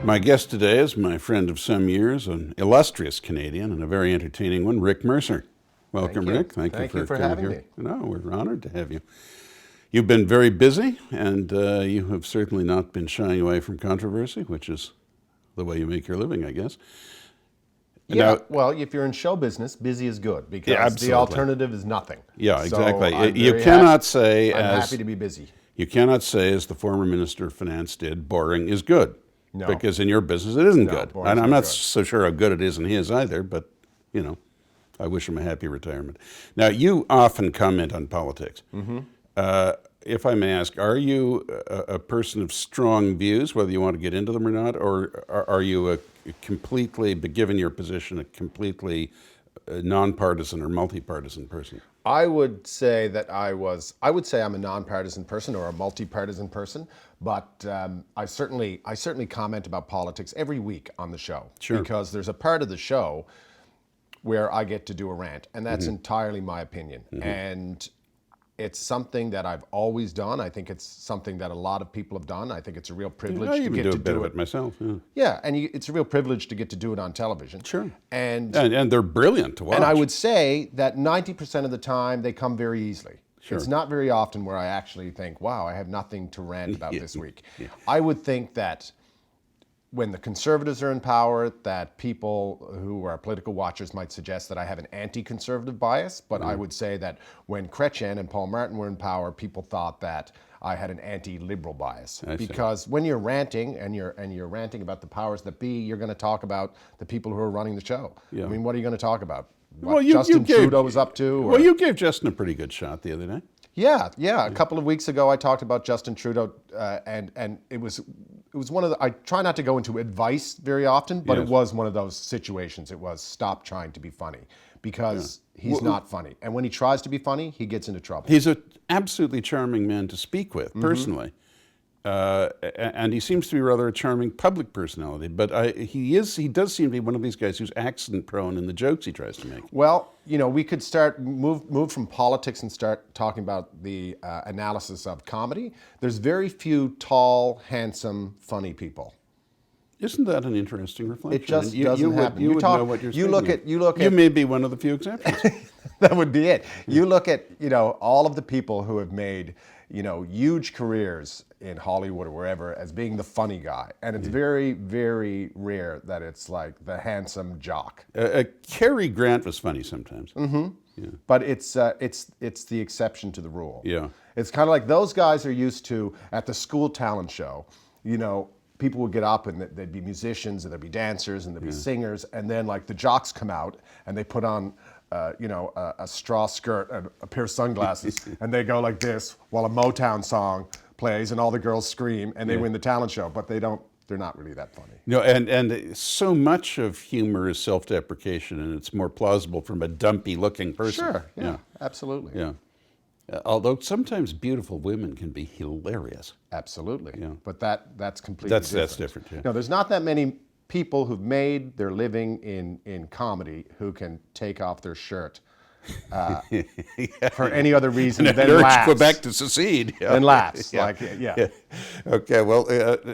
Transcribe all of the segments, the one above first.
My guest today is my friend of some years, an illustrious Canadian and a very entertaining one, Rick Mercer. Welcome, Rick. Thank you for having me. No, we're honored to have you. You've been very busy, and you have certainly not been shying away from controversy, which is the way you make your living, I guess. Yeah, Now, well, if you're in show business, busy is good because absolutely. the alternative is nothing. Yeah, exactly. So You cannot say, I'm happy to be busy. You cannot say, as the former Minister of Finance did, boring is good. No. Because in your business, it isn't good. boring's And I'm not not good. so sure how good it is in his either, but, you know, I wish him a happy retirement. Now, you often comment on politics. Mm-hmm. If I may ask, are you a person of strong views, whether you want to get into them or not, or are you a completely, but given your position, a completely nonpartisan or multi-partisan person? I would say that I would say I'm a nonpartisan person or a multi-partisan person, but I certainly comment about politics every week on the show. Sure. Because there's a part of the show where I get to do a rant, and that's entirely my opinion. And it's something that I've always done. I think it's something that a lot of people have done. I think it's a real privilege I to even get do to a bit do of it. it myself. Yeah. Yeah, and it's a real privilege to get to do it on television. Sure. And they're brilliant to watch. and I would say that 90% of the time they come very easily. Sure. It's not very often where I actually think, wow, I have nothing to rant about this week. I would think that when the Conservatives are in power, that people who are political watchers might suggest that I have an anti-conservative bias, but I would say that when Chrétien and Paul Martin were in power, people thought that I had an anti-liberal bias. Because when you're ranting and you're ranting about the powers that be, you're going to talk about the people who are running the show. Yeah. I mean, what are you going to talk about? What Well, you Justin gave- Trudeau was up to? Or- Well, you gave Justin a pretty good shot the other day. Yeah. A couple of weeks ago, I talked about Justin Trudeau, and it was one of the. I try not to go into advice very often, but Yes. it was one of those situations. It was stop trying to be funny because he's not funny, and when he tries to be funny, he gets into trouble. He's an absolutely charming man to speak with, personally. And he seems to be rather a charming public personality. But he does seem to be one of these guys who's accent prone in the jokes he tries to make. Well, you know, we could move from politics and start talking about the analysis of comedy. There's very few tall, handsome, funny people. Isn't that an interesting reflection? It just You doesn't would- happen. You You would talk- know what you're you speaking look of. at- you look You at- may be one of the few exceptions. That would be it. You look at, you know, all of the people who have made, you know, huge careers in Hollywood or wherever as being the funny guy. And it's very, very rare that it's like the handsome jock. Cary Grant was funny sometimes. But it's the exception to the rule. Yeah. It's kind of like those guys are used to, at the school talent show, you know, people would get up and there'd be musicians and there'd be dancers and there'd be singers, and then like the jocks come out and they put on you know, a straw skirt and a pair of sunglasses and they go like this while a Motown song plays and all the girls scream and they win the talent show, but they're not really that funny. No, and so much of humor is self-deprecation, and it's more plausible from a dumpy-looking person. Sure, yeah, absolutely. Yeah. Although sometimes beautiful women can be hilarious. Absolutely. Yeah. But that's completely That's different. different, yeah. No, there's not that many people who've made their living in comedy who can take off their shirt for any other reason than urge laughs. Quebec to secede. Yeah. And laughs. Yeah. Like, yeah. Okay, well,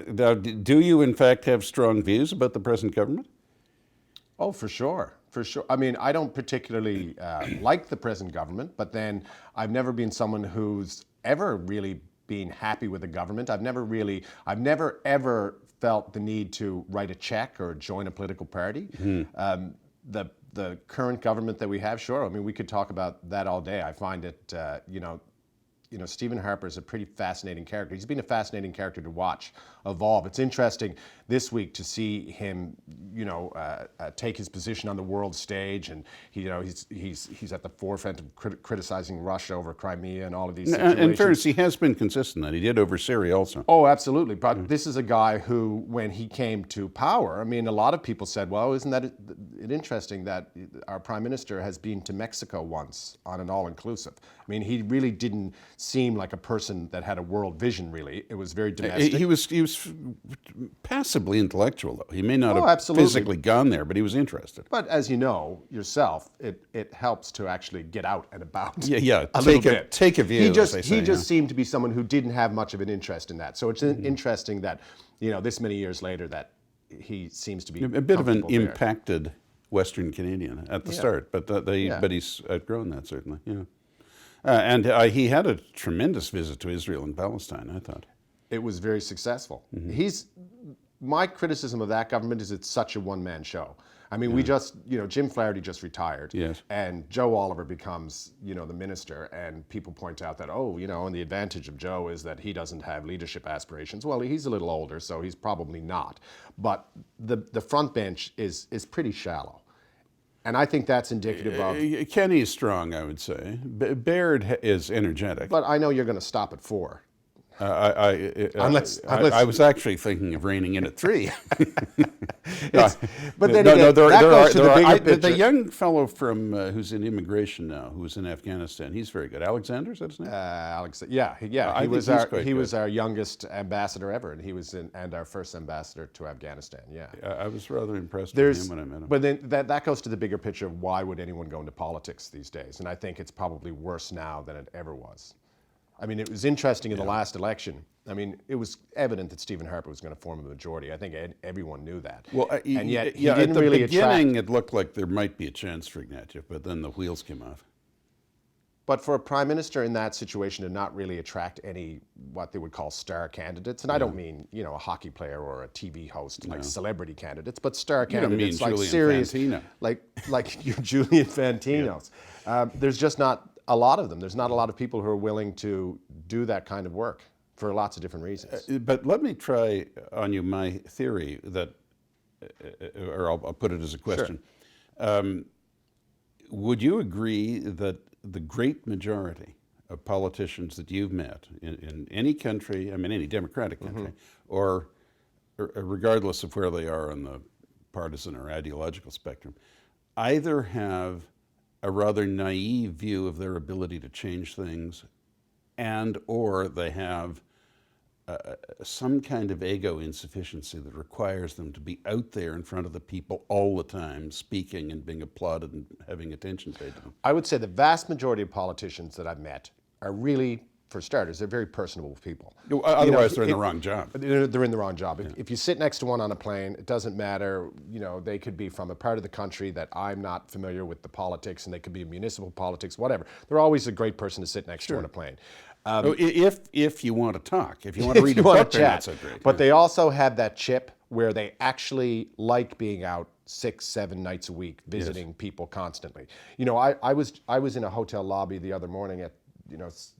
now, do you in fact have strong views about the present government? Oh, for sure. For sure. I mean, I don't particularly like the present government, but then I've never been someone who's ever really been happy with the government. I've never ever felt the need to write a check or join a political party. The current government that we have, sure. I mean, we could talk about that all day. I find it, you know, Stephen Harper is a pretty fascinating character. He's been a fascinating character to watch evolve. It's interesting this week to see him, you know, take his position on the world stage, and he's at the forefront of criticizing Russia over Crimea and all of these situations. In fairness, he has been consistent. That he did over Syria also. Oh, absolutely. But this is a guy who, when he came to power, I mean, a lot of people said, well, isn't that it interesting that our prime minister has been to Mexico once on an all-inclusive? I mean, he really didn't seem like a person that had a world vision, really. It was very domestic. He was passively intellectual, though. He may not have absolutely. physically gone there, but he was interested. But as you know yourself, it helps to actually get out and about. Yeah. a little Take bit. Take a view. He as they say, just seemed to be someone who didn't have much of an interest in that. So it's interesting that, you know, this many years later, that he seems to be A bit of an comfortable there. impacted Western Canadian at the start, but but he's outgrown that certainly. Yeah, and he had a tremendous visit to Israel and Palestine, I thought. It was very successful. Mm-hmm. My criticism of that government is it's such a one-man show. I mean, we just, Jim Flaherty just retired. Yes. And Joe Oliver becomes, the minister, and people point out that, and the advantage of Joe is that he doesn't have leadership aspirations. Well, he's a little older, so he's probably not. But the front bench is pretty shallow. And I think that's indicative of... Kenny's strong, I would say. Baird is energetic. But I know you're going to stop at 4. Unless I was actually thinking of reining in at 3. But then again, that goes to the bigger picture. The young fellow from who's in immigration now, who's in Afghanistan, he's very good. Alexander, is that his name? Alex, yeah. He was our youngest ambassador ever, and he was and our first ambassador to Afghanistan. Yeah, I was rather impressed with him when I met him. But then that goes to the bigger picture of why would anyone go into politics these days? And I think it's probably worse now than it ever was. I mean, it was interesting in the last election. I mean, it was evident that Stephen Harper was going to form a majority. I think everyone knew that. Well, and yet he didn't at the really beginning, it looked like there might be a chance for Ignatieff, but then the wheels came off. But for a prime minister in that situation to not really attract any what they would call star candidates, and I don't mean a hockey player or a TV host like celebrity candidates, but star candidates like serious, like your Julian Fantinos. There's just not a lot of them. There's not a lot of people who are willing to do that kind of work for lots of different reasons. But let me try on you my theory that, or I'll put it as a question. Sure. Would you agree that the great majority of politicians that you've met in any country, I mean any democratic country, or regardless of where they are on the partisan or ideological spectrum, either have a rather naive view of their ability to change things, and or they have some kind of ego insufficiency that requires them to be out there in front of the people all the time, speaking and being applauded and having attention paid to them? I would say the vast majority of politicians that I've met are really, for starters, they're very personable people. Otherwise, they're in the wrong job. They're in the wrong job. If you sit next to one on a plane, it doesn't matter. They could be from a part of the country that I'm not familiar with the politics, and they could be municipal politics, whatever. They're always a great person to sit next to on a plane. If you want to talk, if you want to read a book, they're not so great. But they also have that chip where they actually like being out 6-7 nights a week, visiting people constantly. I was in a hotel lobby the other morning at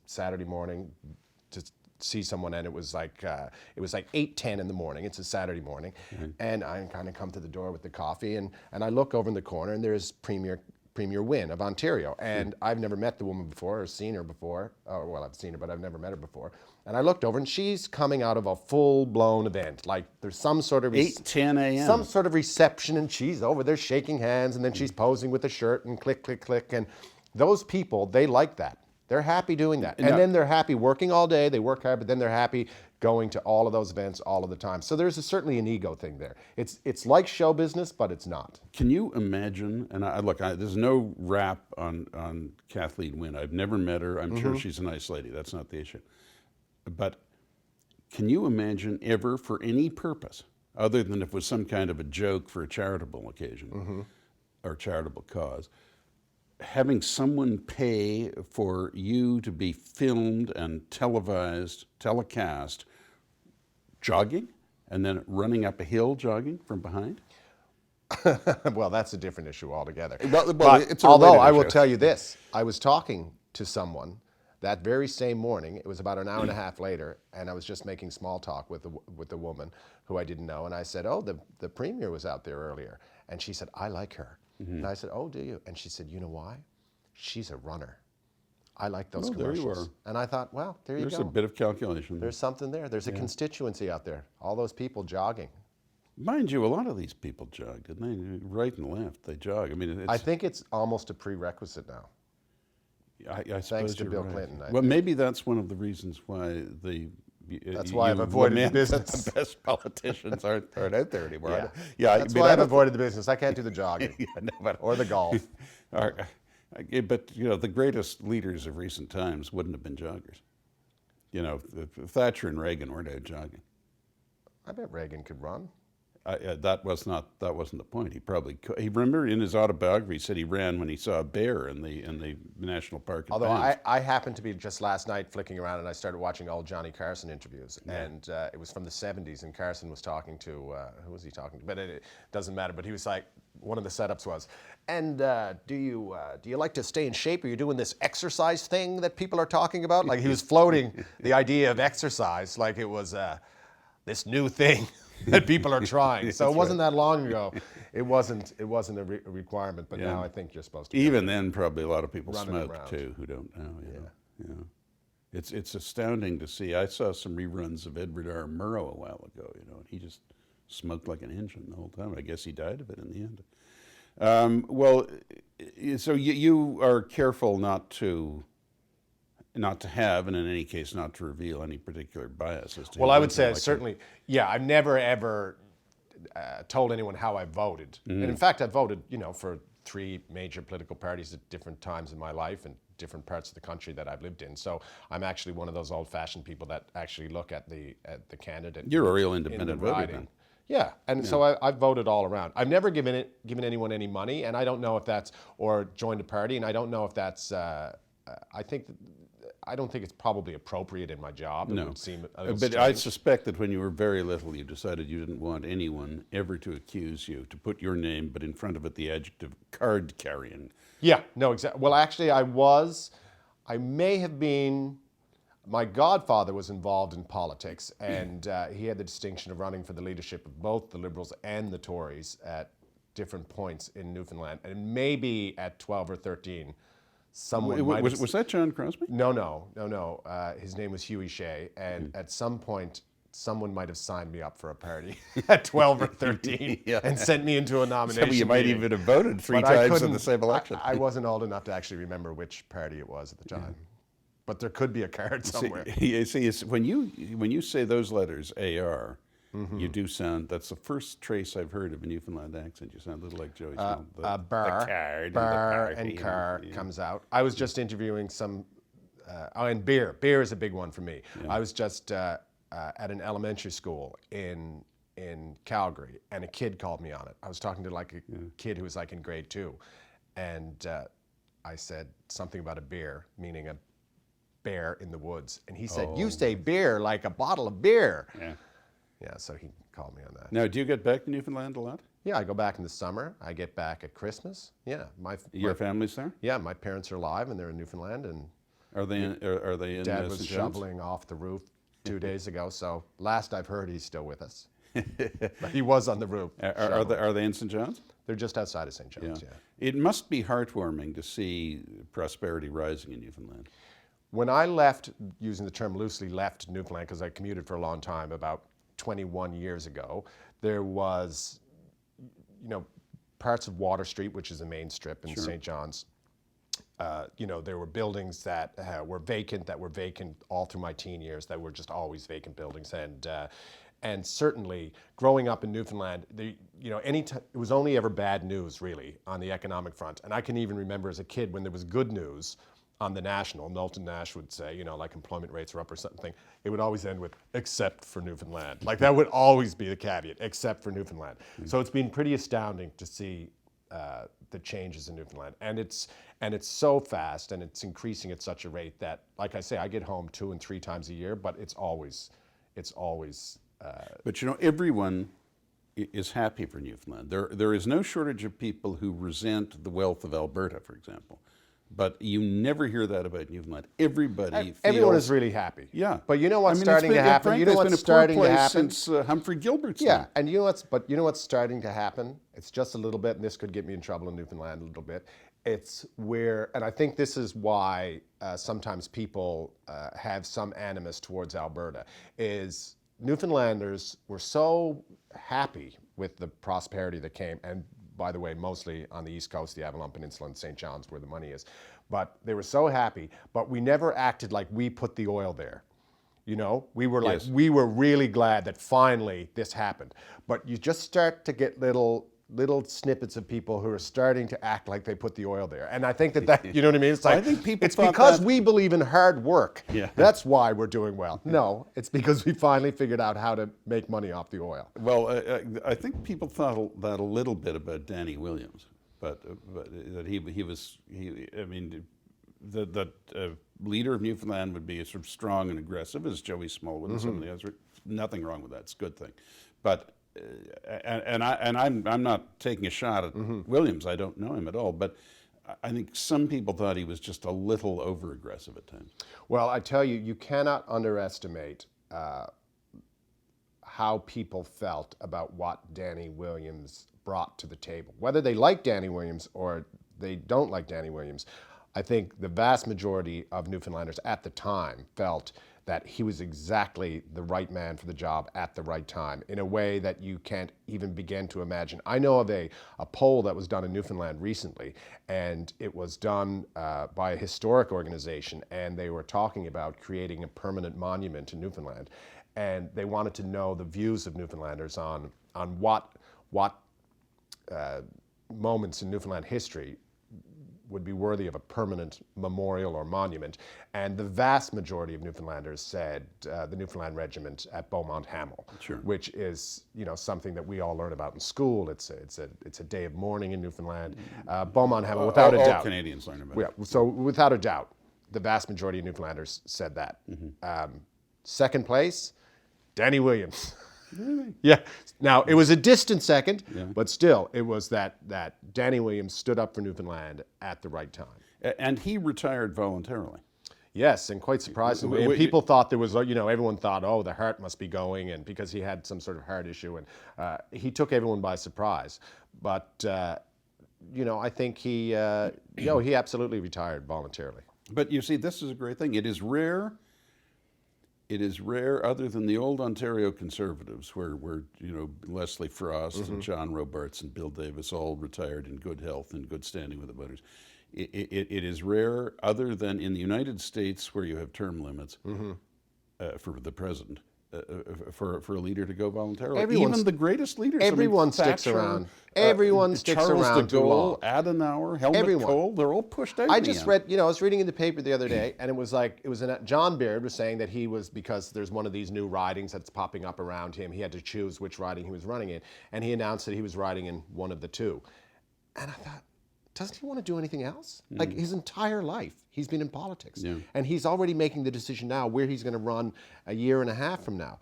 Saturday morning to see someone, and it was like 8:10 in the morning. It's a Saturday morning, and I kind of come to the door with the coffee, and I look over in the corner, and there's Premier Wynne of Ontario, and I've never met the woman before or seen her before. Well, I've seen her, but I've never met her before. And I looked over, and she's coming out of a full-blown event. Like there's some sort of 8:10 a.m. some sort of reception, and she's over there shaking hands, and then she's posing with a shirt, and click, click, click. And those people, they like that. They're happy doing that. And then they're happy working all day. They work hard, but then they're happy going to all of those events all of the time. So there's certainly an ego thing there. It's like show business, but it's not. Can you imagine, and there's no rap on Kathleen Wynne. I've never met her. I'm sure she's a nice lady. That's not the issue. But can you imagine ever, for any purpose, other than if it was some kind of a joke for a charitable occasion or charitable cause, having someone pay for you to be filmed and televised, telecast, jogging, and then running up a hill jogging from behind? Well, that's a different issue altogether. Although I will tell you this, I was talking to someone that very same morning. It was about an hour and a half later, and I was just making small talk with a woman who I didn't know, and I said, "Oh, the Premier was out there earlier," and she said, "I like her." And I said, "Oh, do you?" And she said, "You know why? She's a runner. I like those commercials." There you are. And I thought, well, there's a bit of calculation. There's something there. There's a constituency out there. All those people jogging. Mind you, a lot of these people jog, didn't they? Right and left, they jog. I mean, I think it's almost a prerequisite now. I suppose thanks to you're Bill right. Clinton. Well, maybe that's one of the reasons why that's why I've avoided the business. The best politicians aren't out there anymore. That's why I've avoided the business. I can't do the jogging or the golf. But the greatest leaders of recent times wouldn't have been joggers. Thatcher and Reagan weren't out jogging. I bet Reagan could run. That wasn't the point. He remember in his autobiography he said he ran when he saw a bear in the national park. In Although Banff. I happened to be just last night flicking around and I started watching old Johnny Carson interviews, and it was from the 70s, and Carson was talking to, who was he talking to? But it doesn't matter, but he was like, one of the setups was, and do you like to stay in shape? Are you doing this exercise thing that people are talking about? Like he was floating the idea of exercise like it was this new thing that people are trying. So it wasn't that long ago. It wasn't a requirement, but now I think you're supposed to. Even then, probably a lot of people Running smoke around. too who don't know. You know. It's astounding to see. I saw some reruns of Edward R. Murrow a while ago. You know, and he just smoked like an engine the whole time. I guess he died of it in the end. Well, so you are careful not to have, and in any case, not to reveal any particular bias as to. Well, I would say certainly, I've never ever told anyone how I voted, and in fact, I voted, for 3 major political parties at different times in my life and different parts of the country that I've lived in. So I'm actually one of those old-fashioned people that actually look at the candidate. You're a real independent voter then. Yeah, and so I've voted all around. I've never given anyone any money, and I don't know if that's, or joined a party, and I don't know if that's. I don't think it's probably appropriate in my job. No, it would seem a little but strange. I suspect that when you were very little, you decided you didn't want anyone ever to accuse you, to put your name, but in front of it the adjective card carrying. Yeah, no, exactly. Well, actually, I may have been. My godfather was involved in politics, and he had the distinction of running for the leadership of both the Liberals and the Tories at different points in Newfoundland, and maybe at 12 or 13. Was that John Crosby? No. His name was Huey Shea, and at some point, someone might have signed me up for a party at 12 or 13 and sent me into a nomination. So you might even have voted 3 times in the same election. I wasn't old enough to actually remember which party it was at the time. But there could be a card somewhere. See, when you say those letters, AR, you do sound, that's the first trace I've heard of a Newfoundland accent. You sound a little like Joey Small. Bar and car comes out. I was just interviewing some, and beer. Beer is a big one for me. Yeah. I was just at an elementary school in Calgary, and a kid called me on it. I was talking to like a kid who was like in grade 2, and I said something about a beer, meaning a bear in the woods, and he said, "You say beer like a bottle of beer." Yeah, so he called me on that. Now, do you get back to Newfoundland a lot? Yeah, I go back in the summer. I get back at Christmas. Yeah, your family's there? Yeah, my parents are alive and they're in Newfoundland, and are they in Dad was shoveling off the roof 2 days ago. So last I've heard, he's still with us. But he was on the roof. Are they in St. John's? They're just outside of St. John's. Yeah. It must be heartwarming to see prosperity rising in Newfoundland. When I left, using the term loosely, left Newfoundland because I commuted for a long time, about 21 years ago, there was, parts of Water Street, which is the main strip in St. John's. There were buildings that were vacant all through my teen years, that were just always vacant buildings. And certainly, growing up in Newfoundland, it was only ever bad news, really, on the economic front. And I can even remember as a kid when there was good news on the national, Knowlton Nash would say, like employment rates are up or something, it would always end with, except for Newfoundland. Like that would always be the caveat, except for Newfoundland. So it's been pretty astounding to see the changes in Newfoundland. And it's so fast, and it's increasing at such a rate that, like I say, I get home 2 and 3 times a year, but it's always. But everyone is happy for Newfoundland. There is no shortage of people who resent the wealth of Alberta, for example. But you never hear that about Newfoundland. Everyone is really happy. Yeah. But you know what's starting to happen? Frankly, You know what's starting to happen? Since Humphrey Gilbert's Yeah, time. and you know what's starting to happen? It's just a little bit, and this could get me in trouble in Newfoundland a little bit. It's where, and I think this is why sometimes people have some animus towards Alberta, is Newfoundlanders were so happy with the prosperity that came, and by the way, mostly on the East Coast, the Avalon Peninsula and St. John's, where the money is. But they were so happy, but we never acted like we put the oil there. We were like, we were really glad that finally this happened. But you just start to get little little snippets of people who are starting to act like they put the oil there. And I think that you know what I mean? It's like, I think people it's thought because that- we believe in hard work. Yeah. That's why we're doing well. No, it's because we finally figured out how to make money off the oil. Well, I think people thought that a little bit about Danny Williams, but that he I mean, that leader of Newfoundland would be sort of strong and aggressive as Joey Smallwood and some of the others. Nothing wrong with that. It's a good thing. But I'm not taking a shot at Williams. I don't know him at all, but I think some people thought he was just a little over aggressive at times. Well, I tell you, you cannot underestimate how people felt about what Danny Williams brought to the table. Whether they like Danny Williams or they don't like Danny Williams, I think the vast majority of Newfoundlanders at the time felt that he was exactly the right man for the job at the right time in a way that you can't even begin to imagine. I know of a poll that was done in Newfoundland recently, and it was done by a historic organization, and they were talking about creating a permanent monument in Newfoundland, and they wanted to know the views of Newfoundlanders on what moments in Newfoundland history would be worthy of a permanent memorial or monument, and the vast majority of Newfoundlanders said the Newfoundland Regiment at Beaumont Hamel, Sure. which is something that we all learn about in school. It's a day of mourning in Newfoundland. Beaumont Hamel, without a all doubt. Canadians learn about Yeah, it. so without a doubt, the vast majority of Newfoundlanders said that. Second place, Danny Williams. Really? Yeah. Now, it was a distant second, Yeah. but still, it was that Danny Williams stood up for Newfoundland at the right time. And he retired voluntarily. Yes, and quite surprisingly. And people thought there was, everyone thought, oh, the heart must be going, and because he had some sort of heart issue, and he took everyone by surprise. But, I think he absolutely retired voluntarily. But you see, this is a great thing. It is rare, other than the old Ontario Conservatives, where Leslie Frost and John Robarts and Bill Davis all retired in good health and good standing with the voters. It is rare, other than in the United States, where you have term limits for the president, for a leader to go voluntarily. Even the greatest leaders. Everyone sticks Thatcher, around. Everyone sticks Charles around de too long. Gaulle, Adenauer, Helmut Kohl, they're all pushed out. I just read, I was reading in the paper the other day, and it was John Baird was saying that he was, because there's one of these new ridings that's popping up around him, he had to choose which riding he was running in, and he announced that he was riding in one of the two. And I thought, doesn't he want to do anything else? Like his entire life, he's been in politics. Yeah. And he's already making the decision now where he's going to run a year and a half from now.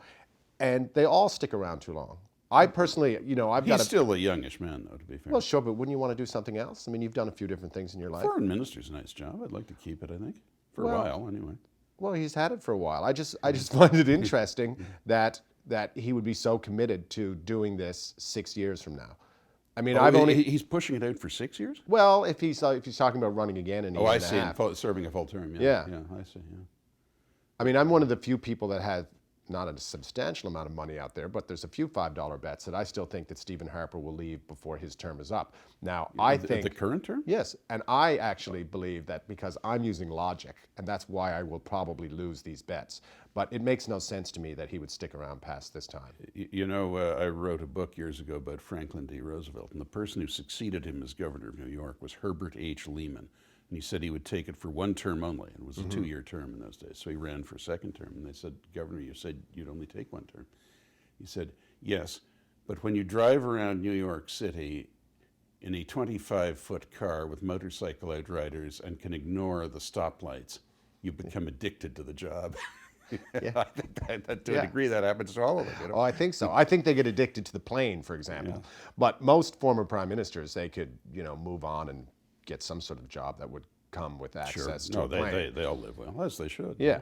And they all stick around too long. I personally, He's still a youngish man, though, to be fair. Well, sure, but wouldn't you want to do something else? I mean, you've done a few different things in your life. Foreign minister's a nice job. I'd like to keep it, I think. For a while, anyway. Well, he's had it for a while. I just find it interesting that he would be so committed to doing this 6 years from now. I mean, He's pushing it out for 6 years? Well, if he's talking about running again in a year and a half. Oh, I see. Serving a full term. Yeah. Yeah, I see. Yeah. I mean, I'm one of the few people that have not a substantial amount of money out there, but there's a few $5 bets that I still think that Stephen Harper will leave before his term is up. Now, I think the current term? Yes, and I actually believe that because I'm using logic, and that's why I will probably lose these bets. But it makes no sense to me that he would stick around past this time. I wrote a book years ago about Franklin D. Roosevelt, and the person who succeeded him as governor of New York was Herbert H. Lehman. And he said he would take it for one term only. It was a 2-year term in those days. So he ran for a second term. And they said, Governor, you said you'd only take one term. He said, yes, but when you drive around New York City in a 25-foot car with motorcycle outriders and can ignore the stoplights, you become addicted to the job. Yeah. I think that to a degree that happens to all of them. Oh, I think so. I think they get addicted to the plane, for example. Yeah. But most former prime ministers, they could, move on and get some sort of job that would come with access to a plane. They all live well, as they should. Yeah.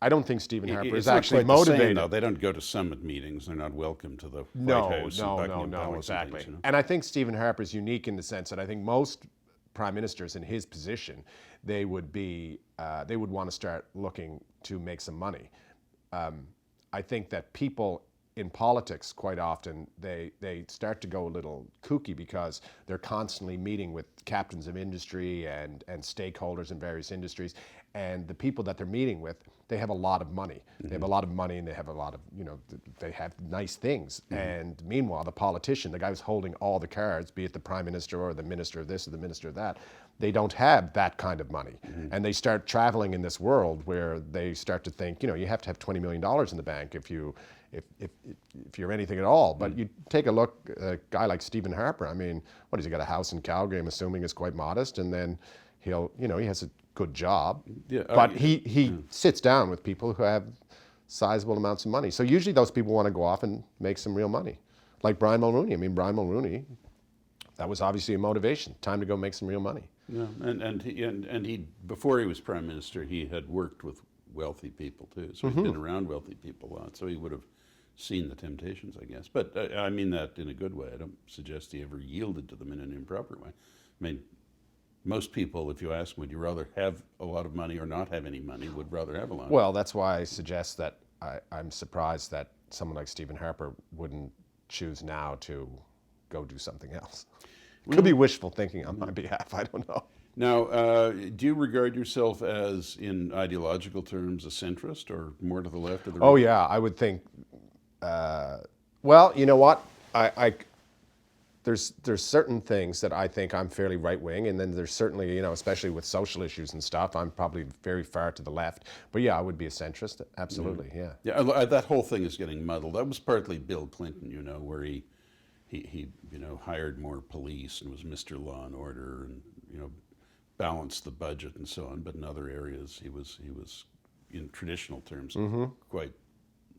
I don't think Stephen Harper is not actually quite the same, motivated. though. They don't go to summit meetings. They're not welcome to the White House and Buckingham Palace. Exactly. And things, And I think Stephen Harper is unique in the sense that I think most prime ministers in his position, they would want to start looking to make some money. I think that people in politics, quite often, they start to go a little kooky because they're constantly meeting with captains of industry and stakeholders in various industries. And the people that they're meeting with, they have a lot of money. They have a lot of money, and they have a lot of, they have nice things. And meanwhile, the politician, the guy who's holding all the cards, be it the prime minister or the minister of this or the minister of that, they don't have that kind of money. And they start traveling in this world where they start to think, you have to have $20 million in the bank if you're anything at all. But you take a look, a guy like Stephen Harper, I mean, what has he got, a house in Calgary, I'm assuming is quite modest, and then he has a good job, but he sits down with people who have sizable amounts of money. So usually those people want to go off and make some real money. Like Brian Mulroney. I mean, Brian Mulroney, that was obviously a motivation. Time to go make some real money. Yeah, and he before he was prime minister, he had worked with wealthy people too. So he'd been around wealthy people a lot. So he would have seen the temptations, I guess. But I mean that in a good way. I don't suggest he ever yielded to them in an improper way. I mean, most people, if you ask them, would you rather have a lot of money or not have any money, would rather have a lot. Well, that's why I suggest that I'm surprised that someone like Stephen Harper wouldn't choose now to go do something else. Could be wishful thinking on my behalf, I don't know. Now, do you regard yourself as, in ideological terms, a centrist or more to the left or the right? Oh yeah, I would think, well, you know what, there's certain things that I think I'm fairly right-wing, and then there's certainly, especially with social issues and stuff, I'm probably very far to the left. But yeah, I would be a centrist, absolutely, yeah. Yeah, that whole thing is getting muddled. That was partly Bill Clinton, where he hired more police and was Mr. Law and Order and, balanced the budget and so on. But in other areas, he was in traditional terms, quite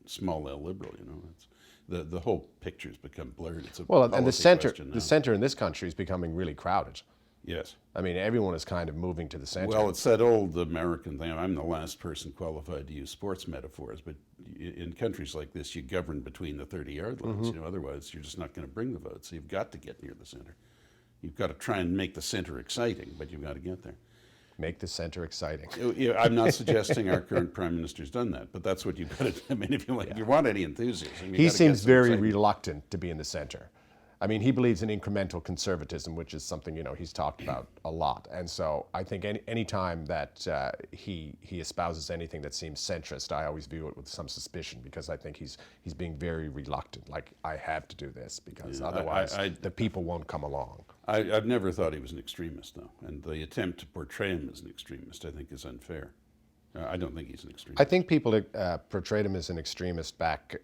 small L liberal, It's, the whole picture's become blurred. It's a and the question center in this country is becoming really crowded. Yes. I mean, everyone is kind of moving to the center. Well, it's that old American thing. I'm the last person qualified to use sports metaphors, but in countries like this, you govern between the 30-yard lines. Otherwise, you're just not going to bring the vote. So you've got to get near the center. You've got to try and make the center exciting, but you've got to get there. Make the center exciting. I'm not suggesting our current prime minister's done that, but that's what you've got to. I mean, if you want any enthusiasm, he seems very reluctant to be in the center. I mean, he believes in incremental conservatism, which is something he's talked about a lot. And so I think any time that he espouses anything that seems centrist, I always view it with some suspicion, because I think he's being very reluctant. Like, I have to do this because otherwise the people won't come along. I've never thought he was an extremist, though, and the attempt to portray him as an extremist, I think, is unfair. I don't think he's an extremist. I think people portrayed him as an extremist back,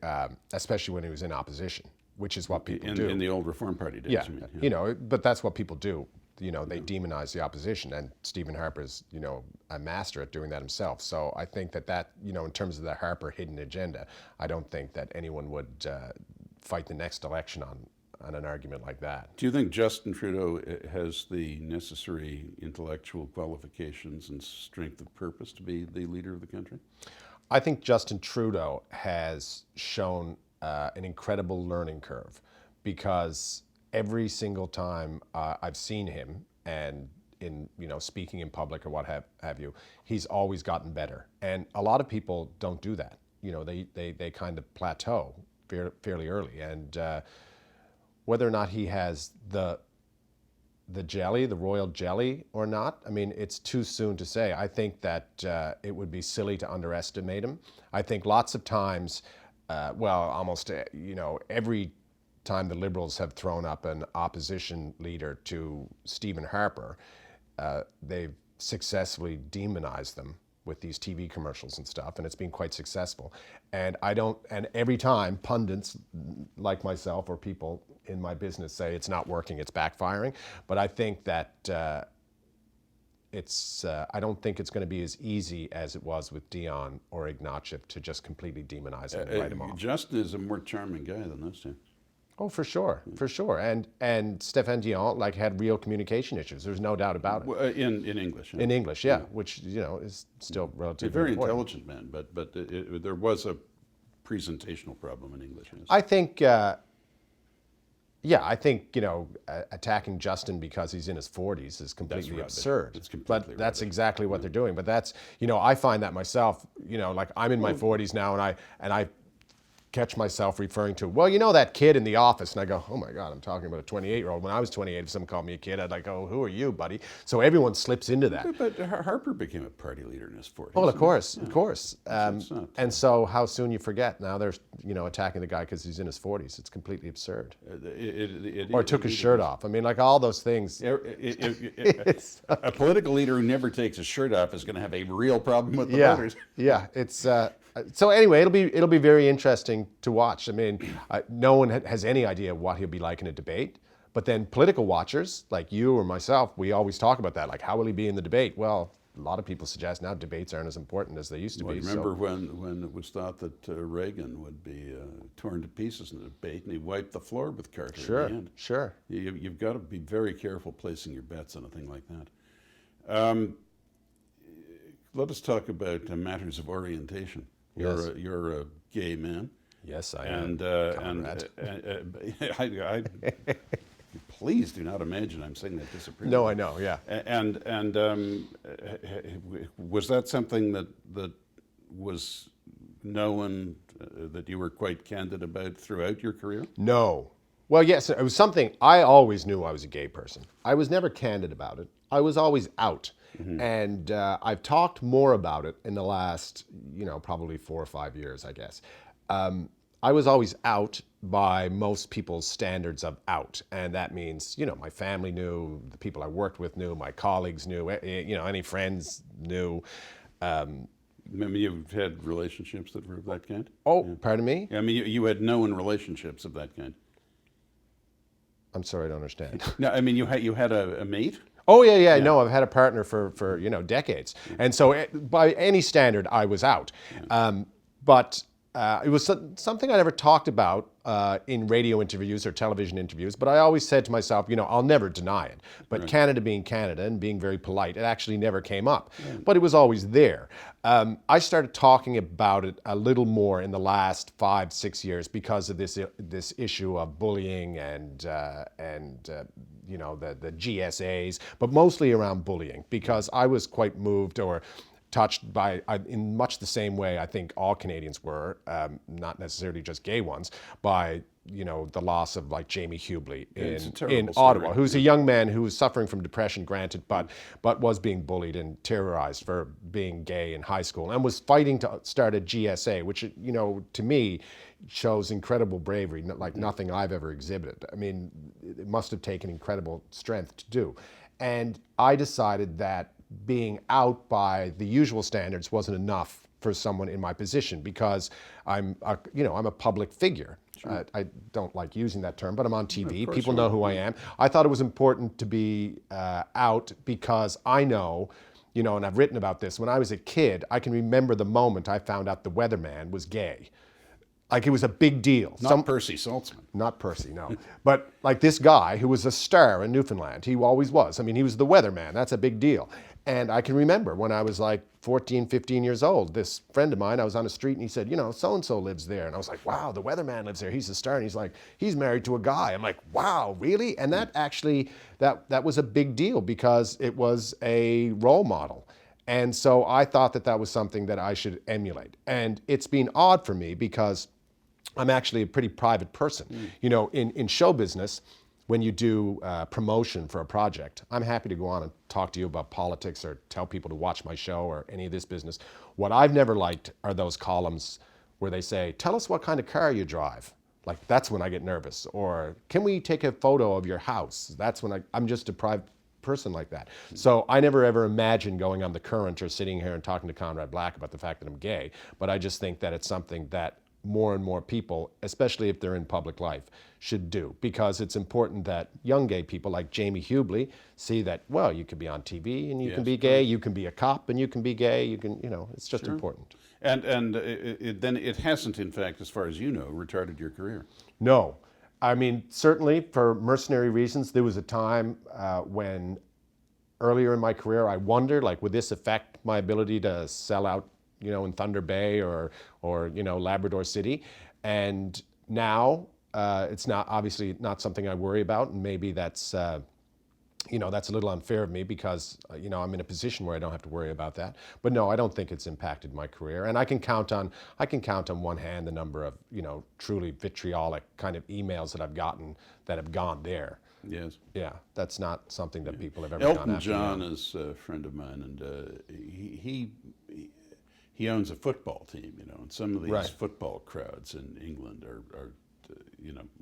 especially when he was in opposition, which is what people do. In the old Reform Party days, yeah, you mean, but that's what people do. They demonize the opposition, and Stephen Harper's, a master at doing that himself. So I think that, in terms of the Harper hidden agenda, I don't think that anyone would fight the next election on an argument like that. Do you think Justin Trudeau has the necessary intellectual qualifications and strength of purpose to be the leader of the country? I think Justin Trudeau has shown an incredible learning curve, because every single time I've seen him, and in speaking in public or what have you, he's always gotten better. And a lot of people don't do that. They kind of plateau fairly early, and whether or not he has the royal jelly or not, I mean, it's too soon to say. I think that it would be silly to underestimate him. I think lots of times, almost every time the Liberals have thrown up an opposition leader to Stephen Harper, they've successfully demonized them with these TV commercials and stuff, and it's been quite successful. And every time pundits like myself or people in my business say it's not working, it's backfiring. But I think that I don't think it's going to be as easy as it was with Dion or Ignatieff to just completely demonize him and write him off. Justin is a more charming guy than those two. Oh, for sure. And Stéphane Dion had real communication issues. There's no doubt about it. Well, in English. In English, yeah, which is still relatively a very important. intelligent man, but there was a presentational problem in English. I think. Attacking Justin because he's in his 40s is completely absurd. It's completely but that's rubbish. exactly what they're doing. But that's, I find that myself. I'm in my 40s now, and I catch myself referring to, well, you know that kid in the office. And I go, oh my God, I'm talking about a 28-year-old. When I was 28, if someone called me a kid, I'd like, oh, who are you, buddy? So everyone slips into that. But Harper became a party leader in his 40s. Well, of course, of course. It's not, And so how soon you forget. Now they're, attacking the guy because he's in his 40s. It's completely absurd. Or took his shirt off. I mean, like all those things. A political leader who never takes his shirt off is going to have a real problem with the voters. Yeah, it's so anyway. It'll be very interesting to watch. I mean, no one has any idea what he'll be like in a debate. But then political watchers like you or myself, we always talk about that. Like, how will he be in the debate? Well, a lot of people suggest now debates aren't as important as they used to be. Remember when it was thought that Reagan would be torn to pieces in the debate, and he wiped the floor with Carter at the end. Sure. You've got to be very careful placing your bets on a thing like that. Let us talk about matters of orientation. Yes. You're a gay man. Yes, I am. And I please do not imagine I'm saying that disapprovingly. No, I know. Yeah. And was that something that was known that you were quite candid about throughout your career? No. Well, yes, it was something I always knew I was a gay person. I was never candid about it. I was always out. Mm-hmm. And I've talked more about it in the last, probably 4 or 5 years, I guess. I was always out by most people's standards of out. And that means, my family knew, the people I worked with knew, my colleagues knew, any friends knew. Maybe you've had relationships that were of that kind? Oh, yeah. Pardon me? I mean, you had known relationships of that kind. I'm sorry, I don't understand. No, I mean, you had a mate? Oh, yeah. No, I've had a partner for decades. And so by any standard, I was out. Yeah. But it was something I never talked about in radio interviews or television interviews, but I always said to myself, I'll never deny it. But right. Canada being Canada and being very polite, it actually never came up. Yeah. But it was always there. I started talking about it a little more in the last 5-6 years because of this issue of bullying and the GSAs, but mostly around bullying, because I was quite moved or touched by, in much the same way I think all Canadians were, not necessarily just gay ones, by the loss of like Jamie Hubley in Ottawa, who's a young man who was suffering from depression, granted, but was being bullied and terrorized for being gay in high school and was fighting to start a GSA, which to me shows incredible bravery, like nothing I've ever exhibited. I mean, it must have taken incredible strength to do. And I decided that being out by the usual standards wasn't enough for someone in my position, because I'm a public figure. Sure. I don't like using that term, but I'm on TV. People know who I am. I thought it was important to be out because I know, and I've written about this, when I was a kid, I can remember the moment I found out the weatherman was gay. Like, it was a big deal. Not Percy Saltzman. Not Percy, no. But like this guy who was a star in Newfoundland, he always was. I mean, he was the weatherman. That's a big deal. And I can remember when I was like 14, 15 years old, this friend of mine, I was on the street and he said, so-and-so lives there. And I was like, wow, the weatherman lives there. He's a star. And he's like, he's married to a guy. I'm like, wow, really? And that actually, that was a big deal because it was a role model. And so I thought that was something that I should emulate. And it's been odd for me because I'm actually a pretty private person. In show business, when you do promotion for a project, I'm happy to go on and talk to you about politics or tell people to watch my show or any of this business. What I've never liked are those columns where they say, tell us what kind of car you drive. Like, that's when I get nervous. Or, can we take a photo of your house? That's when I'm just a private person like that. So I never ever imagined going on The Current or sitting here and talking to Conrad Black about the fact that I'm gay. But I just think that it's something that more and more people, especially if they're in public life, should do, because it's important that young gay people like Jamie Hubley see that, well, you can be on TV and you can be gay, you can be a cop and you can be gay, you can, it's just important. And then it hasn't, in fact, as far as you know, retarded your career. No. I mean, certainly for mercenary reasons, there was a time when earlier in my career I wondered, like, would this affect my ability to sell out in Thunder Bay or Labrador City. And now it's not, obviously not something I worry about, and maybe that's that's a little unfair of me because, I'm in a position where I don't have to worry about that. But no, I don't think it's impacted my career. And I can count on one hand the number of, truly vitriolic kind of emails that I've gotten that have gone there. Yes. Yeah, that's not something that people have ever Elton gone after. John is a friend of mine, and he owns a football team, and some of these Right. football crowds in England are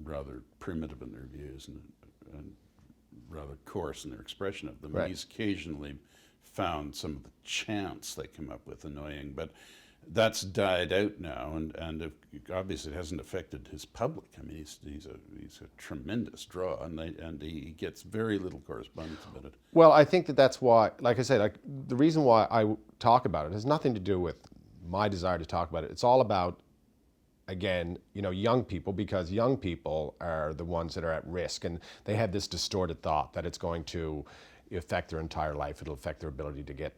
rather primitive in their views and rather coarse in their expression of them. Right. He's occasionally found some of the chants they come up with annoying, but that's died out now, and obviously it hasn't affected his public. I mean, he's a tremendous draw, and he gets very little correspondence about it. Well, I think that's why, like I said, the reason why I talk about it has nothing to do with my desire to talk about it. It's all about, again, young people, because young people are the ones that are at risk, and they have this distorted thought that it's going to affect their entire life. It'll affect their ability to get,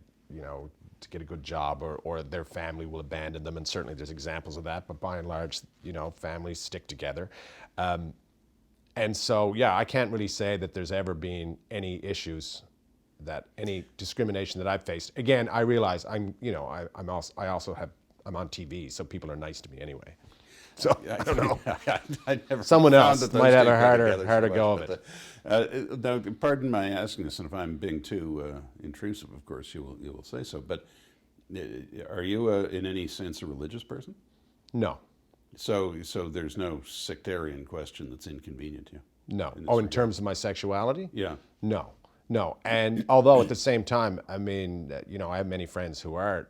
to get a good job, or their family will abandon them. And certainly there's examples of that, but by and large, families stick together. And so, yeah, I can't really say that there's ever been any issues, any discrimination that I've faced. Again, I realize I'm on TV, so people are nice to me anyway. So I don't know. I never Someone found else that those might have two a go together harder so go much, of it. Now, pardon my asking this, and if I'm being too intrusive, of course you will say so. But are you in any sense a religious person? No, So there's no sectarian question that's inconvenient to you? no. In this In regard? terms of my sexuality? Yeah. No. And although at the same time, I mean, I have many friends who are,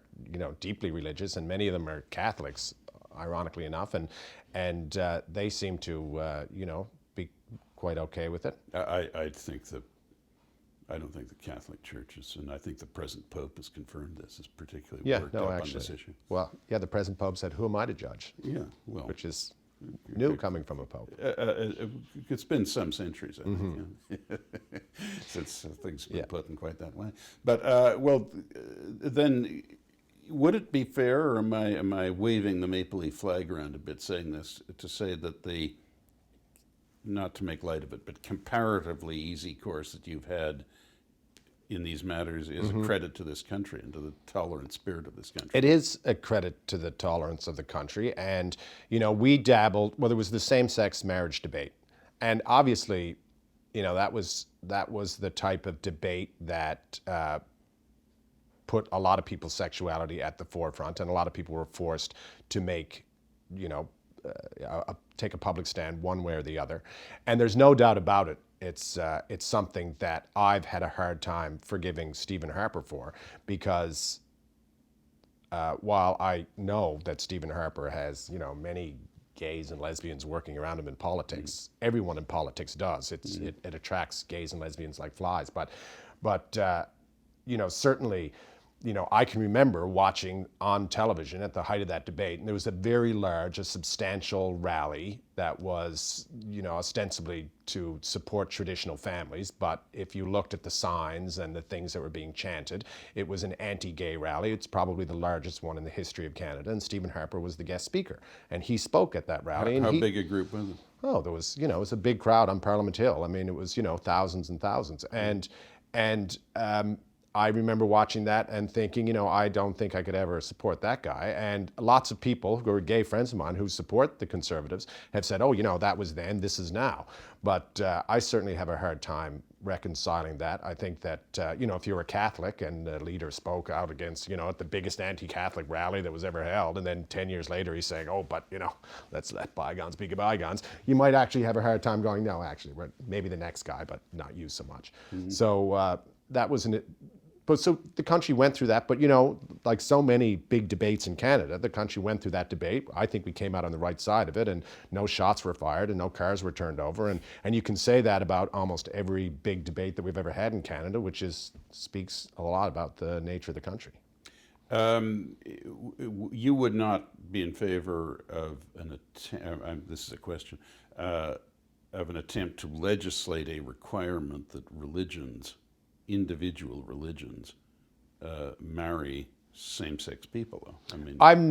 deeply religious, and many of them are Catholics, ironically enough, and they seem to, be quite okay with it. I think that I don't think the Catholic Church is, and I think the present Pope has confirmed this, is particularly worked up on this issue. Well, yeah, the present Pope said, "Who am I to judge?" Yeah, well, Which is new coming from a Pope. it's been some centuries, I think, since things have been put in quite that way. But then, would it be fair, or am I waving the maple leaf flag around a bit, saying this to say that not to make light of it, but comparatively easy course that you've had in these matters is a credit to this country and to the tolerant spirit of this country? It is a credit to the tolerance of the country. And, we dabbled, well, there was the same-sex marriage debate. And obviously, that was the type of debate that put a lot of people's sexuality at the forefront, and a lot of people were forced to make, take a public stand one way or the other. And there's no doubt about it. It's something that I've had a hard time forgiving Stephen Harper for, because while I know that Stephen Harper has, many gays and lesbians working around him in politics, everyone in politics does. It attracts gays and lesbians like flies. But certainly, I can remember watching on television at the height of that debate, and there was a very large, a substantial rally that was, ostensibly to support traditional families. But if you looked at the signs and the things that were being chanted, it was an anti-gay rally. It's probably the largest one in the history of Canada, and Stephen Harper was the guest speaker. And he spoke at that rally. How big a group was it? Oh, there was, it was a big crowd on Parliament Hill. I mean, it was, thousands and thousands. And I remember watching that and thinking, I don't think I could ever support that guy. And lots of people who are gay friends of mine who support the Conservatives have said, oh, that was then, this is now. But I certainly have a hard time reconciling that. I think that, if you're a Catholic and the leader spoke out against, at the biggest anti-Catholic rally that was ever held, and then 10 years later he's saying, oh, but, let's let bygones be bygones, you might actually have a hard time going, no, actually, maybe the next guy, but not you so much. So that was But so the country went through that, but like so many big debates in Canada, the country went through that debate. I think we came out on the right side of it, and no shots were fired and no cars were turned over. And you can say that about almost every big debate that we've ever had in Canada, which speaks a lot about the nature of the country. You would not be in favor of this is a question, of an attempt to legislate a requirement that individual religions, marry same-sex people, though. I mean,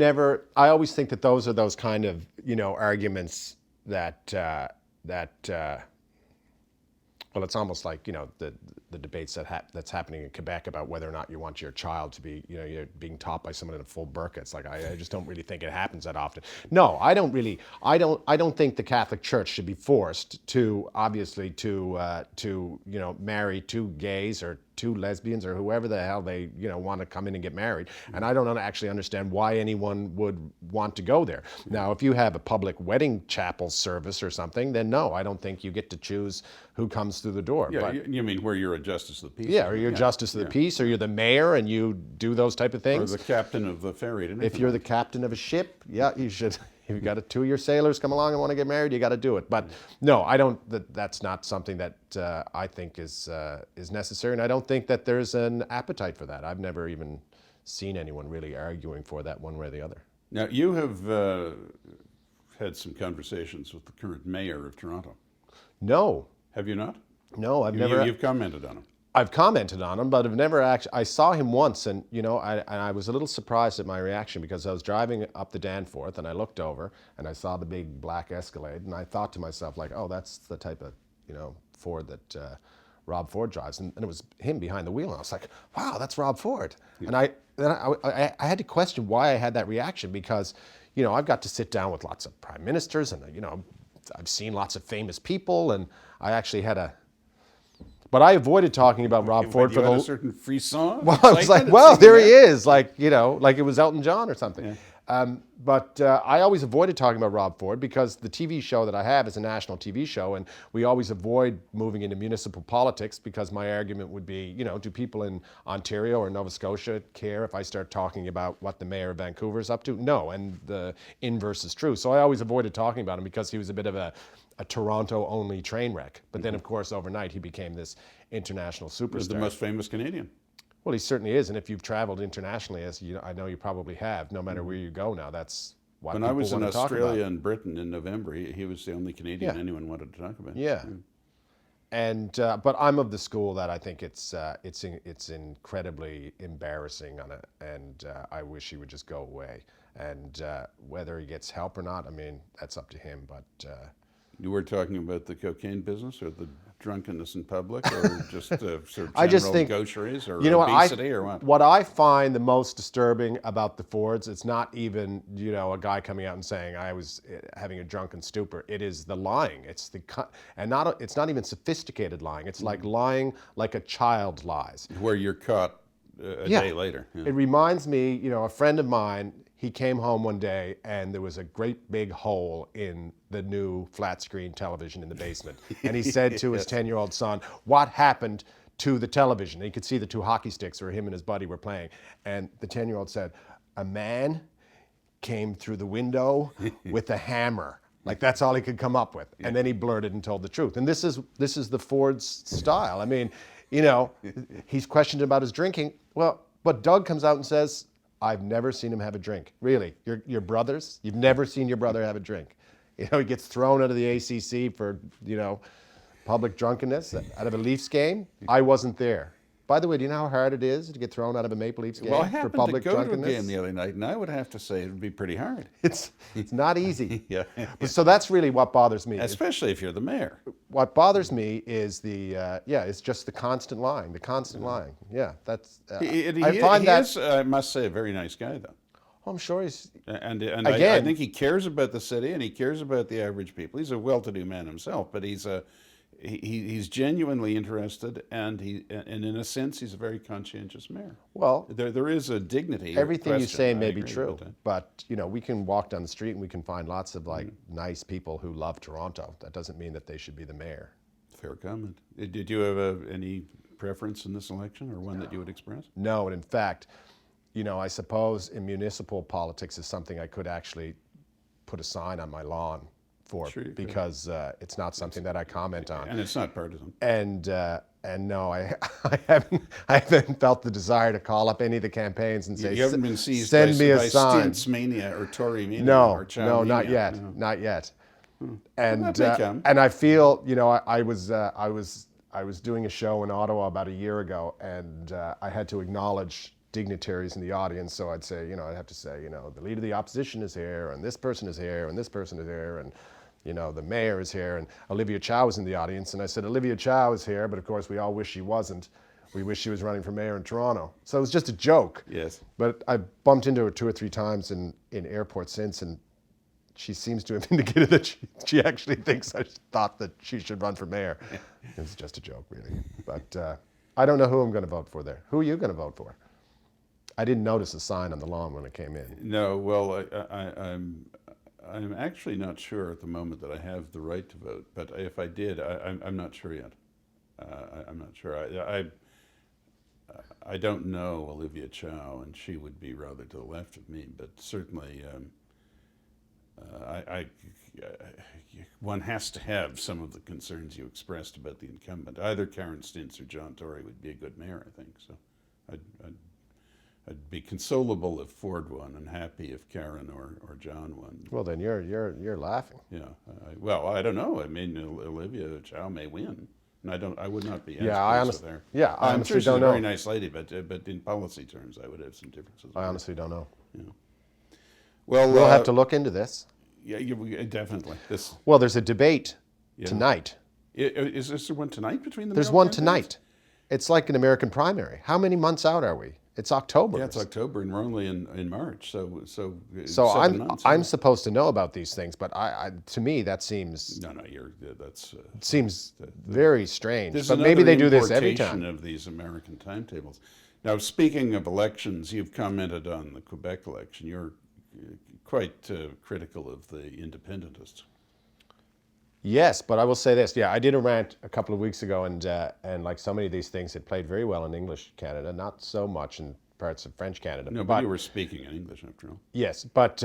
I always think that those are those kind of, arguments that, well, it's almost like, the the debates that's happening in Quebec about whether or not you want your child to be, you're being taught by someone in a full burqa. It's like I just don't really think it happens that often. No, I don't think the Catholic Church should be forced to, obviously, to marry two gays or two lesbians or whoever the hell they want to come in and get married. And I don't actually understand why anyone would want to go there. Now, if you have a public wedding chapel service or something, then no, I don't think you get to choose who comes through the door. Yeah, but, you mean where you're a justice of the peace? yeah, or you're justice of the peace, or you're the mayor and you do those type of things. Or the captain of the ferry. If you're the captain of a ship, yeah, you should. If you've got two of your sailors come along and want to get married, you got to do it. But no, I don't. That's not something that I think is necessary, and I don't think that there's an appetite for that. I've never even seen anyone really arguing for that one way or the other. Now, you have had some conversations with the current mayor of Toronto. No. Have you not? No, I've never. You've commented on him. I've commented on him, but I've never actually. I saw him once, and I was a little surprised at my reaction because I was driving up the Danforth, and I looked over, and I saw the big black Escalade, and I thought to myself, like, oh, that's the type of Ford that Rob Ford drives, and it was him behind the wheel, and I was like, wow, that's Rob Ford, and I had to question why I had that reaction because, I've got to sit down with lots of prime ministers, and I've seen lots of famous people, and I actually had a. But I avoided talking about Rob Ford for a certain frisson. Well, I was like, well, there he is, like it was Elton John or something. Yeah. But I always avoided talking about Rob Ford because the TV show that I have is a national TV show, and we always avoid moving into municipal politics because my argument would be, do people in Ontario or Nova Scotia care if I start talking about what the mayor of Vancouver is up to? No, and the inverse is true. So I always avoided talking about him because he was a bit of a Toronto-only train wreck. But then, of course, overnight, he became this international superstar. He's the most famous Canadian. Well, he certainly is. And if you've traveled internationally, as I know you probably have, no matter where you go now, that's what when people I was in want to talk Australia about. and Britain in November, he was the only Canadian anyone wanted to talk about. Yeah. And but I'm of the school that I think it's incredibly embarrassing and I wish he would just go away. And whether he gets help or not, I mean, that's up to him. But you were talking about the cocaine business or the drunkenness in public or just sort of general gaucheries or obesity or what? What I find the most disturbing about the Fords, it's not even, a guy coming out and saying I was having a drunken stupor. It is the lying. It's it's not even sophisticated lying. It's like lying like a child lies. Where you're caught a day later. Yeah. It reminds me, a friend of mine, he came home one day and there was a great big hole in the new flat screen television in the basement. And he said to his 10-year-old son, what happened to the television? And he could see the two hockey sticks where him and his buddy were playing. And the 10-year-old said, a man came through the window with a hammer. Like that's all he could come up with. And then he blurted and told the truth. And this is the Ford's style. I mean, he's questioned about his drinking. Well, but Doug comes out and says, I've never seen him have a drink. Really, your brothers? You've never seen your brother have a drink. He gets thrown out of the ACC for, public drunkenness out of a Leafs game. I wasn't there. By the way, do you know how hard it is to get thrown out of a Maple Leafs game for public drunkenness? Well, I happened to go to a game the other night, and I would have to say it would be pretty hard. It's not easy. Yeah. So that's really what bothers me. Especially if you're the mayor. What bothers me is it's just the constant lying. The constant lying. Yeah, that's. I find that. I must say, a very nice guy, though. Oh, I'm sure he's. And again, I think he cares about the city and he cares about the average people. He's a well-to-do man himself, but he's genuinely interested, and in a sense, he's a very conscientious mayor. Well, there is a dignity. Everything you say may be true, but we can walk down the street and we can find lots of nice people who love Toronto. That doesn't mean that they should be the mayor. Fair comment. Did you have any preference in this election, or one that you would express? No, and in fact, I suppose in municipal politics is something I could actually put a sign on my lawn for, because it's not something that I comment on, and it's not partisan. And no, I haven't felt the desire to call up any of the campaigns and say, you haven't been seized send me a by sign. Stints mania or Tory mania. No, or not yet, no. not yet. And I feel, I was doing a show in Ottawa about a year ago, and I had to acknowledge dignitaries in the audience. So I'd say, I'd have to say, the leader of the opposition is here, and this person is here, and this person is here, and you know, the mayor is here, and Olivia Chow was in the audience, and I said, Olivia Chow is here, but of course we all wish she wasn't. We wish she was running for mayor in Toronto. So it was just a joke. Yes. But I bumped into her 2 or 3 times in airports since, and she seems to have indicated that she actually thinks I thought that she should run for mayor. It was just a joke, really. But I don't know who I'm going to vote for there. Who are you going to vote for? I didn't notice a sign on the lawn when I came in. No, well, I'm actually not sure at the moment that I have the right to vote, but if I did, I'm not sure yet. I'm not sure. I don't know Olivia Chow, and she would be rather to the left of me, but certainly one has to have some of the concerns you expressed about the incumbent. Either Karen Stintz or John Tory would be a good mayor, I think. So I'd be consolable if Ford won and happy if Karen or John won. Well, then you're laughing. Yeah. Well, I don't know. I mean, Olivia Chow may win. And I would not be as pleased with her. Yeah, I I'm honestly sure she's don't a know. very nice lady, but in policy terms, I would have some differences. I honestly don't know. Yeah. Well, We'll have to look into this. Yeah, definitely. Well, there's a debate Yeah. tonight. Is this the one tonight between the? There's mayoral one candidates? tonight. It's like an American primary. How many months out are we? It's October. Yeah, it's October, and we're only in March, so So 7 months. I'm supposed to know about these things, but to me that seems No, that's. seems very strange. This is But maybe they do this every importation time. of these American timetables. Now, speaking of elections, you've commented on the Quebec election. You're quite critical of the independentists. Yes, but I will say this. Yeah, I did a rant a couple of weeks ago, and like so many of these things, it played very well in English Canada, not so much in parts of French Canada. No, but you were speaking in English after all. Yes, but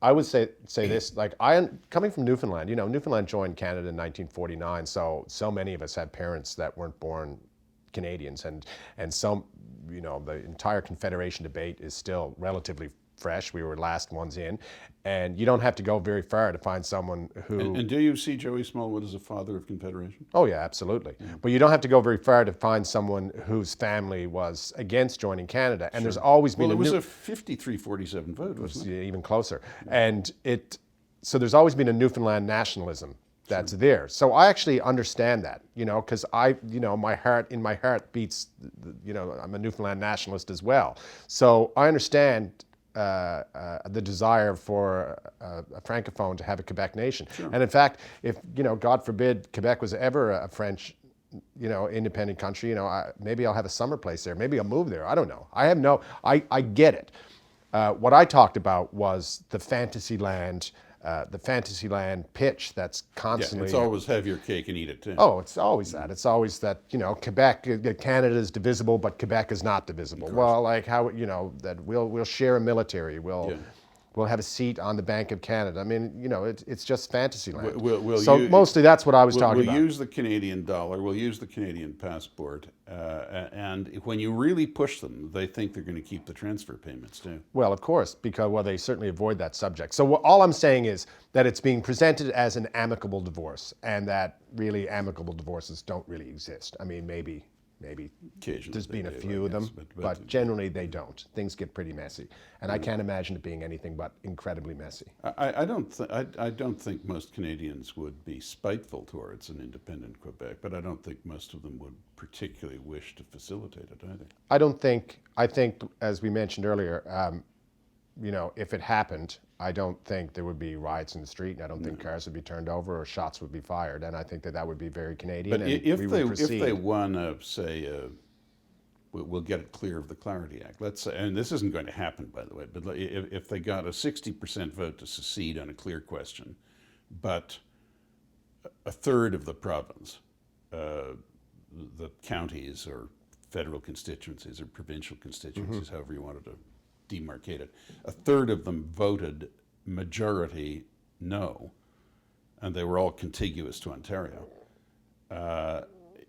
I would say this, like coming from Newfoundland, you know, Newfoundland joined Canada in 1949, so many of us had parents that weren't born Canadians, and so, you know, the entire Confederation debate is still relatively fresh. We were last ones in, and you don't have to go very far to find someone who... And do you see Joey Smallwood as a father of Confederation? Oh yeah, absolutely. Yeah. But you don't have to go very far to find someone whose family was against joining Canada. And there's always been it was a 53-47 vote, wasn't it? Even closer. And so there's always been a Newfoundland nationalism that's there. So I actually understand that, you know, because in my heart beats, you know, I'm a Newfoundland nationalist as well. So I understand the desire for a francophone to have a Quebec nation. Sure. And in fact, if, you know, God forbid Quebec was ever a French, you know, independent country, you know, maybe I'll have a summer place there. Maybe I'll move there. I don't know. I get it. What I talked about was the Fantasyland pitch that's constantly... Yeah, it's always have your cake and eat it too. Oh, it's always that. It's always that, you know, Quebec, Canada is divisible, but Quebec is not divisible. Well, like how, you know, that we'll share a military, we'll have a seat on the Bank of Canada. I mean, you know, it's just Fantasyland. Mostly that's what I was talking about. We'll use the Canadian dollar, we'll use the Canadian passport, and when you really push them, they think they're going to keep the transfer payments too. Well, of course, because, well, they certainly avoid that subject. So all I'm saying is that it's being presented as an amicable divorce, and that really amicable divorces don't really exist. I mean, maybe there's been a few of them, but generally they don't. Things get pretty messy, and I can't imagine it being anything but incredibly messy. I don't think most Canadians would be spiteful towards an independent Quebec, but I don't think most of them would particularly wish to facilitate it either. I think, as we mentioned earlier, you know, if it happened, I don't think there would be riots in the street, and I don't think cars would be turned over or shots would be fired, and I think that would be very Canadian. But and if they won, we'll get it clear of the Clarity Act. Let's say, and this isn't going to happen, by the way, but if they got a 60% vote to secede on a clear question, but a third of the province, the counties or federal constituencies or provincial constituencies, however you wanted to demarcate it, a third of them voted majority no, and they were all contiguous to Ontario.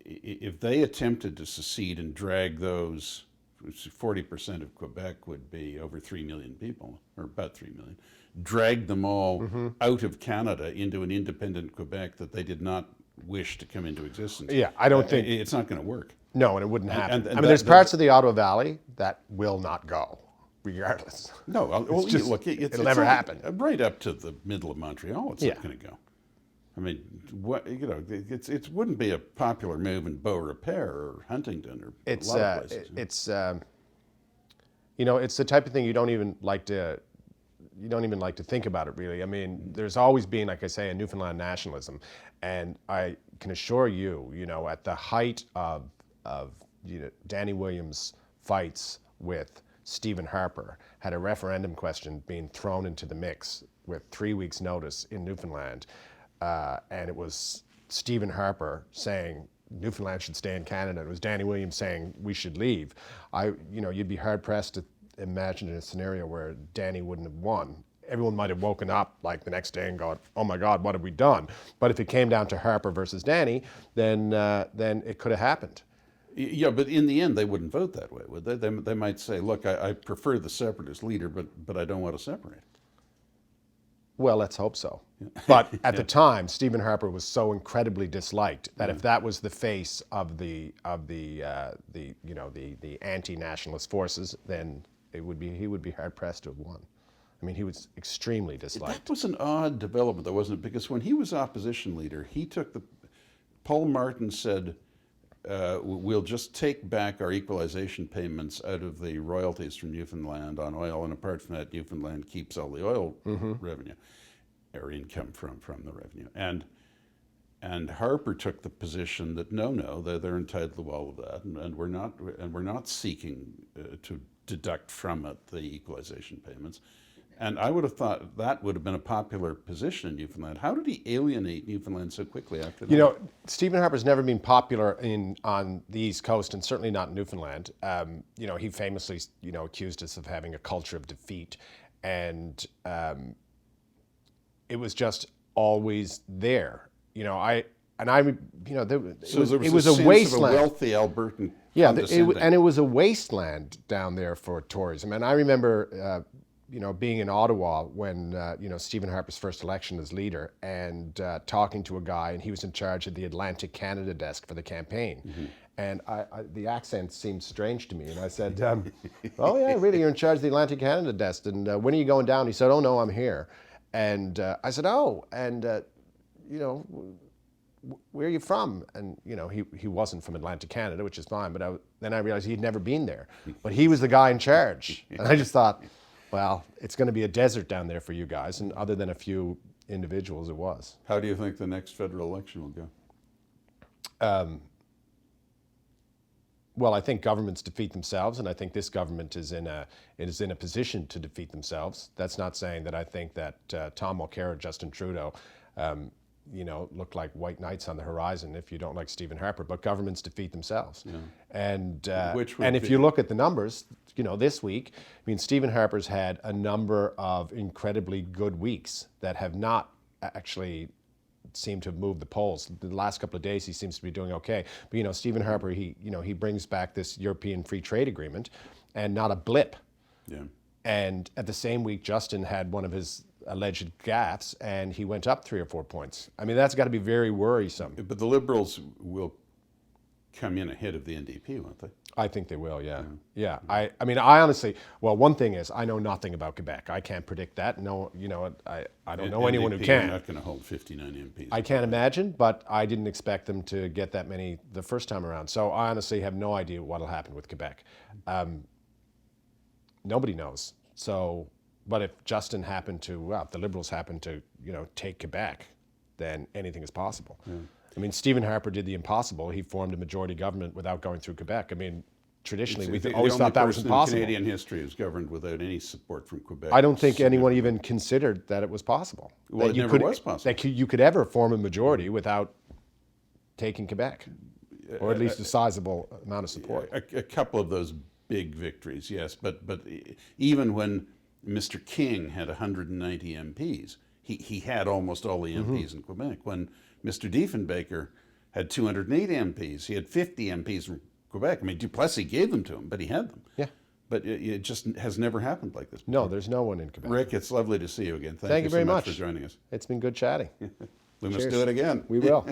If they attempted to secede and drag those, 40% of Quebec would be over 3 million people, or about 3 million, drag them all out of Canada into an independent Quebec that they did not wish to come into existence. Yeah, I don't think... It's not going to work. No, and it wouldn't happen. I mean, there's parts of the Ottawa Valley that will not go, regardless. No, well, it'll never happen. Right up to the middle of Montreal, it's not going to go. mean, what, it wouldn't be a popular move in Beaurepaire or Huntington or a lot of places. It's it's the type of thing you don't even like to think about it really. I mean, there's always been, like I say, a Newfoundland nationalism, and I can assure you, at the height of Danny Williams' fights with Stephen Harper, had a referendum question being thrown into the mix with 3 weeks' notice in Newfoundland, and it was Stephen Harper saying Newfoundland should stay in Canada. It was Danny Williams saying we should leave. You'd be hard pressed to imagine a scenario where Danny wouldn't have won. Everyone might have woken up like the next day and gone, "Oh my God, what have we done?" But if it came down to Harper versus Danny, then it could have happened. Yeah, but in the end, they wouldn't vote that way, would they? They might say, "Look, I prefer the separatist leader, but I don't want to separate." Well, let's hope so. But at the time, Stephen Harper was so incredibly disliked that if that was the face of the anti-nationalist forces, then he would be hard pressed to have won. I mean, he was extremely disliked. That was an odd development, though, wasn't it? Because when he was opposition leader, Paul Martin said, we'll just take back our equalization payments out of the royalties from Newfoundland on oil, and apart from that, Newfoundland keeps all the oil revenue, or income from the revenue. And Harper took the position that no, they're entitled to all of that, and we're not seeking to deduct from it the equalization payments. And I would have thought that would have been a popular position in Newfoundland. How did he alienate Newfoundland so quickly after that? Stephen Harper's never been popular on the East Coast, and certainly not in Newfoundland. He famously, accused us of having a culture of defeat, and it was just always there. It was a wasteland. Of a wealthy Albertan. Yeah, and it was a wasteland down there for tourism. And I remember, being in Ottawa when, Stephen Harper's first election as leader, and talking to a guy, and he was in charge of the Atlantic Canada desk for the campaign. Mm-hmm. And the accent seemed strange to me. And I said, "Oh yeah, really, you're in charge of the Atlantic Canada desk. And when are you going down?" He said, "Oh no, I'm here." And I said, "Oh, and where are you from?" And he wasn't from Atlantic Canada, which is fine. But then I realized he'd never been there. But he was the guy in charge, and I just thought, well, it's going to be a desert down there for you guys. And other than a few individuals, it was. How do you think the next federal election will go? Well, I think governments defeat themselves, and I think this government is in a position to defeat themselves. That's not saying that I think that Tom Mulcair or Justin Trudeau, look like white knights on the horizon if you don't like Stephen Harper. But governments defeat themselves, and if you look at the numbers, this week, Stephen Harper's had a number of incredibly good weeks that have not actually seem to have moved the polls. The last couple of days, he seems to be doing okay. But Stephen Harper, he brings back this European Free Trade Agreement, and not a blip. Yeah. And at the same week, Justin had one of his alleged gaffes, and he went up 3 or 4 points. That's got to be very worrisome. But the Liberals will come in ahead of the NDP, won't they? I think they will, yeah. Yeah. I honestly, well, one thing is, I know nothing about Quebec. I can't predict that. No, I don't know anyone who can. They're not going to hold 59 MPs. I can't imagine, but I didn't expect them to get that many the first time around. So I honestly have no idea what will happen with Quebec. Nobody knows. So, but if Justin happened to, if the Liberals happened to, take Quebec, then anything is possible. Yeah. Stephen Harper did the impossible. He formed a majority government without going through Quebec. Traditionally, we've always thought that was impossible. The Canadian history is governed without any support from Quebec. I don't think anyone even considered that it was possible. Well, it never was possible. That you could ever form a majority without taking Quebec, or at least a sizable amount of support. A couple of those big victories, yes. But even when Mr. King had 190 MPs, he had almost all the MPs in Quebec. When Mr. Diefenbaker had 208 MPs, he had 50 MPs from Quebec. Duplessis gave them to him, but he had them. Yeah. But it just has never happened like this before. No, there's no one in Quebec. Rick, it's lovely to see you again. Thank you very much for joining us. It's been good chatting. We must do it again. We will.